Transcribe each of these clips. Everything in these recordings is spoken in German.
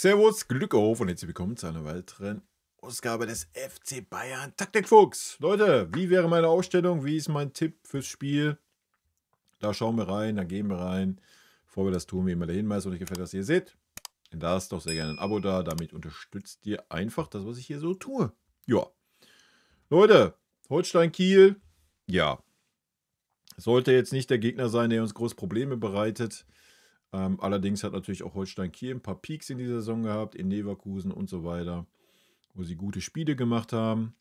Servus, Glück auf und herzlich willkommen zu einer weiteren Ausgabe des FC Bayern Taktikfuchs. Leute, wie wäre meine Ausstellung? Wie ist mein Tipp fürs Spiel? Da schauen wir rein, da gehen wir rein. Bevor wir das tun, wie immer der Hinweis, wenn euch gefällt, was ihr seht, da ist doch sehr gerne ein Abo da. Damit unterstützt ihr einfach das, was ich hier so tue. Ja. Leute, Holstein Kiel, ja. Sollte jetzt nicht der Gegner sein, der uns große Probleme bereitet. Allerdings hat natürlich auch Holstein Kiel ein paar Peaks in dieser Saison gehabt, in Leverkusen und so weiter, wo sie gute Spiele gemacht haben.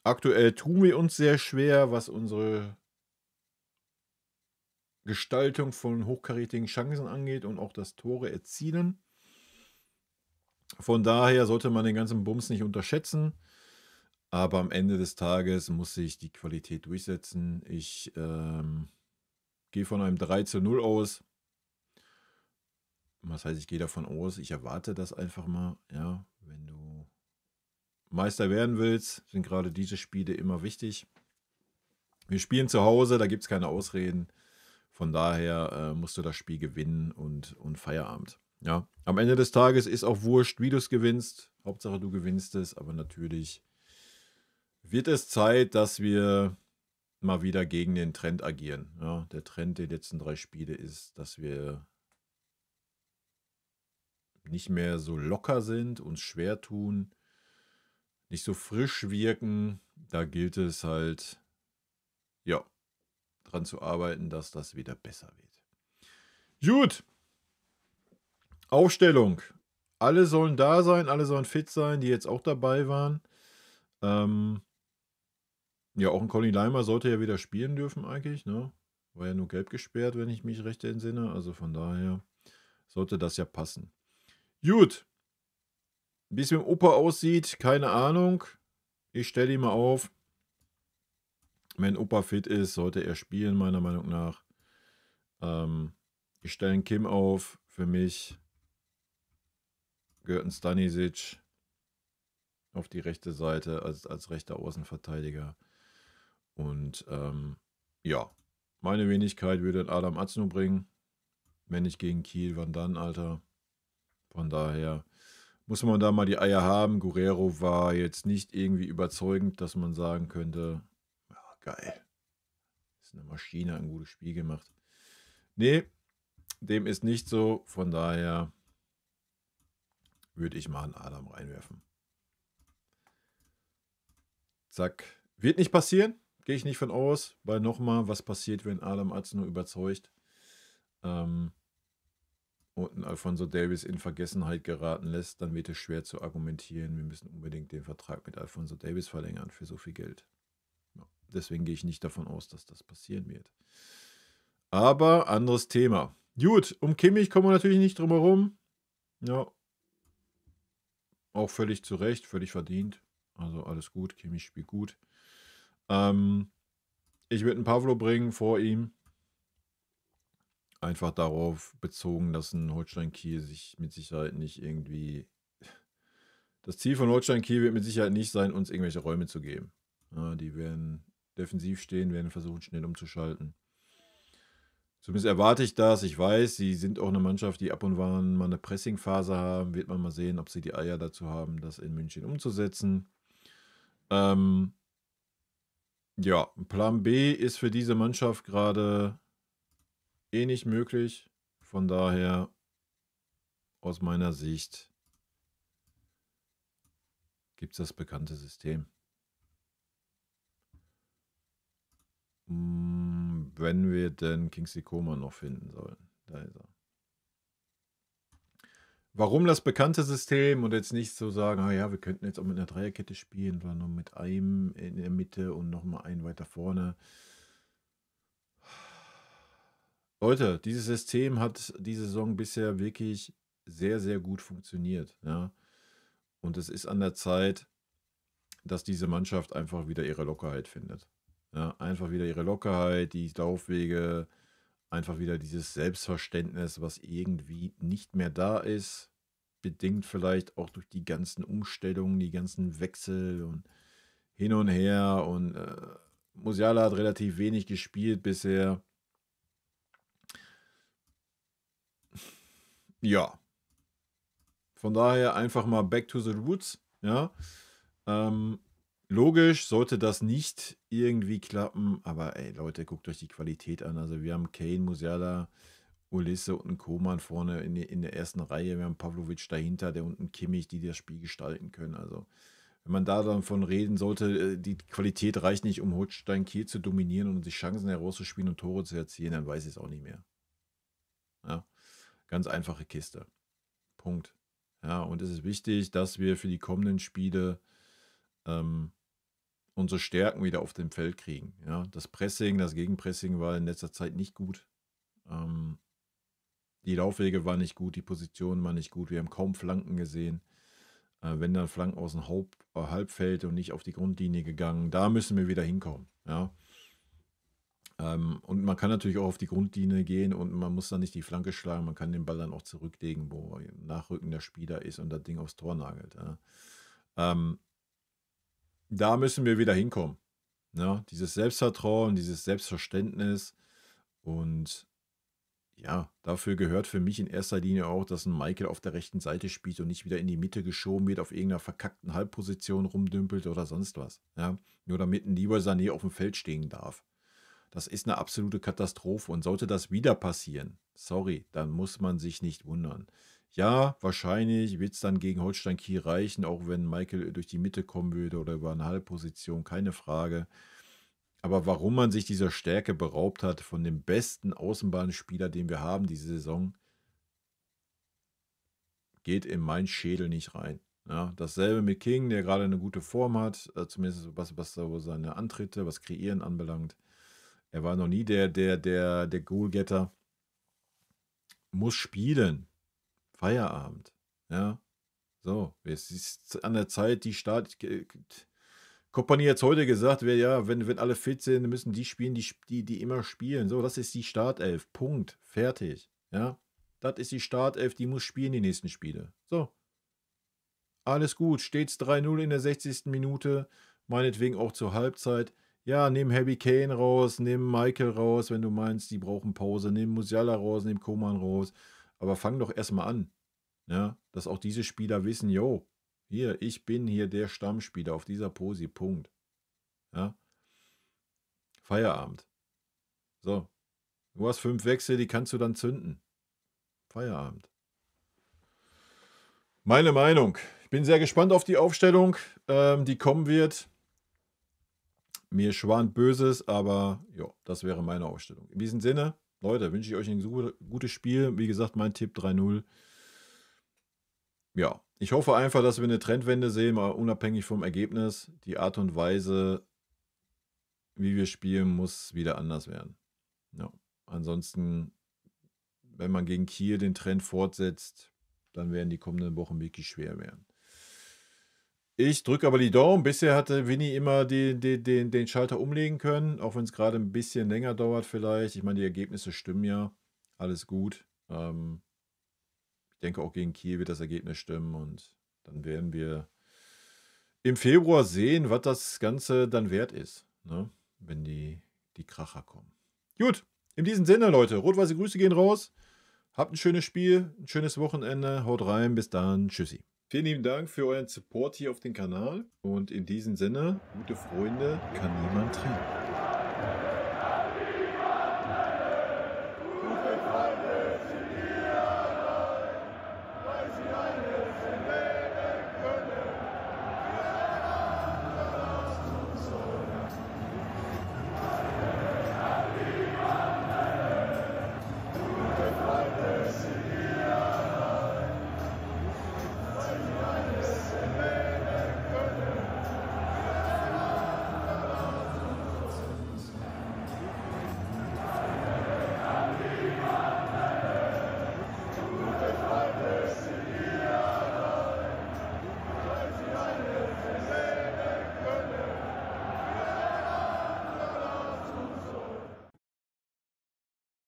Aktuell tun wir uns sehr schwer, was unsere Gestaltung von hochkarätigen Chancen angeht und auch das Tore erzielen. Von daher sollte man den ganzen Bums nicht unterschätzen. Aber am Ende des Tages muss sich die Qualität durchsetzen. Ich gehe von einem 3:0 aus. Was heißt, ich gehe davon aus, ich erwarte das einfach mal. Ja, wenn du Meister werden willst, sind gerade diese Spiele immer wichtig. Wir spielen zu Hause, da gibt es keine Ausreden. Von daher musst du das Spiel gewinnen und Feierabend. Ja, am Ende des Tages ist auch wurscht, wie du es gewinnst. Hauptsache, du gewinnst es. Aber natürlich wird es Zeit, dass wir mal wieder gegen den Trend agieren. Ja, der Trend der letzten 3 Spiele ist, dass wir nicht mehr so locker sind, uns schwer tun, nicht so frisch wirken. Da gilt es halt, ja, dran zu arbeiten, dass das wieder besser wird. Gut. Aufstellung. Alle sollen da sein, alle sollen fit sein, die jetzt auch dabei waren. Ja, auch ein Conny Leimer sollte ja wieder spielen dürfen eigentlich, ne? War ja nur gelb gesperrt, wenn ich mich recht entsinne. Also von daher sollte das ja passen. Gut. Wie es mit dem Opa aussieht, keine Ahnung. Ich stelle ihn mal auf. Wenn Opa fit ist, sollte er spielen, meiner Meinung nach. Ich stelle einen Kim auf. Für mich gehört ein Stanisic auf die rechte Seite als rechter Außenverteidiger. Und ja, meine Wenigkeit würde Adam Aznu bringen. Wenn nicht gegen Kiel, wann dann, Alter? Von daher muss man da mal die Eier haben. Guerrero war jetzt nicht irgendwie überzeugend, dass man sagen könnte, ja, geil. Ist eine Maschine, ein gutes Spiel gemacht. Nee, dem ist nicht so. Von daher würde ich mal einen Adam reinwerfen. Zack. Wird nicht passieren. Gehe ich nicht von aus. Weil nochmal, was passiert, wenn Adam Azno überzeugt und einen Alphonso Davies in Vergessenheit geraten lässt, dann wird es schwer zu argumentieren. Wir müssen unbedingt den Vertrag mit Alphonso Davies verlängern für so viel Geld. Ja, deswegen gehe ich nicht davon aus, dass das passieren wird. Aber anderes Thema. Gut, um Kimmich kommen wir natürlich nicht drum herum. Ja. Auch völlig zu Recht, völlig verdient. Also alles gut, Kimmich spielt gut. Ich würde einen Pavlo bringen vor ihm. Einfach darauf bezogen, dass ein Holstein Kiel sich mit Sicherheit nicht irgendwie... Das Ziel von Holstein Kiel wird mit Sicherheit nicht sein, uns irgendwelche Räume zu geben. Ja, die werden defensiv stehen, werden versuchen, schnell umzuschalten. Zumindest erwarte ich das. Ich weiß, sie sind auch eine Mannschaft, die ab und an mal eine Pressingphase haben. Wird man mal sehen, ob sie die Eier dazu haben, das in München umzusetzen. Ja, Plan B ist für diese Mannschaft gerade nicht möglich. Von daher, aus meiner Sicht, gibt es das bekannte System. Wenn wir denn Kingsley Coman noch finden sollen. Da ist er. Warum das bekannte System und jetzt nicht so sagen, ah ja, wir könnten jetzt auch mit einer Dreierkette spielen, sondern nur mit einem in der Mitte und nochmal einen weiter vorne. Leute, dieses System hat diese Saison bisher wirklich sehr, sehr gut funktioniert. Ja? Und es ist an der Zeit, dass diese Mannschaft einfach wieder ihre Lockerheit findet. Ja? Einfach wieder ihre Lockerheit, die Laufwege, einfach wieder dieses Selbstverständnis, was irgendwie nicht mehr da ist. Bedingt vielleicht auch durch die ganzen Umstellungen, die ganzen Wechsel und hin und her. Und Musiala hat relativ wenig gespielt bisher. Ja. Von daher einfach mal back to the roots. Ja. Logisch sollte das nicht irgendwie klappen, aber ey, Leute, guckt euch die Qualität an. Also wir haben Kane, Musiala, Ulisse und einen Koman vorne in der ersten Reihe. Wir haben Pavlovic dahinter, der unten Kimmich, die das Spiel gestalten können. Also wenn man da davon reden sollte, die Qualität reicht nicht, um Holstein Kiel zu dominieren und sich Chancen herauszuspielen und Tore zu erzielen, dann weiß ich es auch nicht mehr. Ja, ganz einfache Kiste. Punkt. Ja, und es ist wichtig, dass wir für die kommenden Spiele unsere Stärken wieder auf dem Feld kriegen. Ja, das Pressing, das Gegenpressing war in letzter Zeit nicht gut. Die Laufwege waren nicht gut, die Positionen waren nicht gut. Wir haben kaum Flanken gesehen. Wenn dann Flanken aus dem Halbfeld und nicht auf die Grundlinie gegangen, da müssen wir wieder hinkommen. Ja. Und man kann natürlich auch auf die Grundlinie gehen und man muss dann nicht die Flanke schlagen, man kann den Ball dann auch zurücklegen, wo Nachrücken der Spieler ist und das Ding aufs Tor nagelt. Ja. Da müssen wir wieder hinkommen. Ja, dieses Selbstvertrauen, dieses Selbstverständnis und ja, dafür gehört für mich in erster Linie auch, dass ein Michael auf der rechten Seite spielt und nicht wieder in die Mitte geschoben wird, auf irgendeiner verkackten Halbposition rumdümpelt oder sonst was. Ja, nur damit ein Leroy Sané auf dem Feld stehen darf. Das ist eine absolute Katastrophe und sollte das wieder passieren, sorry, dann muss man sich nicht wundern. Ja, wahrscheinlich wird es dann gegen Holstein Kiel reichen, auch wenn Michael durch die Mitte kommen würde oder über eine Halbposition, keine Frage. Aber warum man sich dieser Stärke beraubt hat von dem besten Außenbahnspieler, den wir haben diese Saison, geht in meinen Schädel nicht rein. Ja, dasselbe mit King, der gerade eine gute Form hat, zumindest was so seine Antritte, was Kreieren anbelangt. Er war noch nie der Goalgetter. Muss spielen. Feierabend. Ja. So, es ist an der Zeit, die Kompanie hat heute gesagt, ja, wenn alle fit sind, müssen die spielen, die immer spielen. So, das ist die Startelf. Punkt. Fertig. Ja. Das ist die Startelf, die muss spielen die nächsten Spiele. So. Alles gut. Steht's 3-0 in der 60. Minute. Meinetwegen auch zur Halbzeit. Ja, nimm Harry Kane raus, nimm Michael raus, wenn du meinst, die brauchen Pause. Nimm Musiala raus, nimm Koman raus. Aber fang doch erstmal an. Ja, dass auch diese Spieler wissen, yo, hier, ich bin hier der Stammspieler auf dieser Posi, Punkt. Ja. Feierabend. So. Du hast 5 Wechsel, die kannst du dann zünden. Feierabend. Meine Meinung. Ich bin sehr gespannt auf die Aufstellung, die kommen wird. Mir schwant Böses, aber ja, das wäre meine Aufstellung. In diesem Sinne, Leute, wünsche ich euch ein gutes Spiel. Wie gesagt, mein Tipp 3-0. Ja, ich hoffe einfach, dass wir eine Trendwende sehen, mal unabhängig vom Ergebnis. Die Art und Weise, wie wir spielen, muss wieder anders werden. Ja. Ansonsten, wenn man gegen Kiel den Trend fortsetzt, dann werden die kommenden Wochen wirklich schwer werden. Ich drücke aber die Daumen. Bisher hatte Winnie immer den Schalter umlegen können, auch wenn es gerade ein bisschen länger dauert vielleicht. Ich meine, die Ergebnisse stimmen ja. Alles gut. Ich denke, auch gegen Kiel wird das Ergebnis stimmen und dann werden wir im Februar sehen, was das Ganze dann wert ist, ne? Wenn die Kracher kommen. Gut, in diesem Sinne, Leute, rot-weiße Grüße gehen raus. Habt ein schönes Spiel, ein schönes Wochenende. Haut rein, bis dann. Tschüssi. Vielen lieben Dank für euren Support hier auf dem Kanal. Und in diesem Sinne, gute Freunde kann niemand trennen.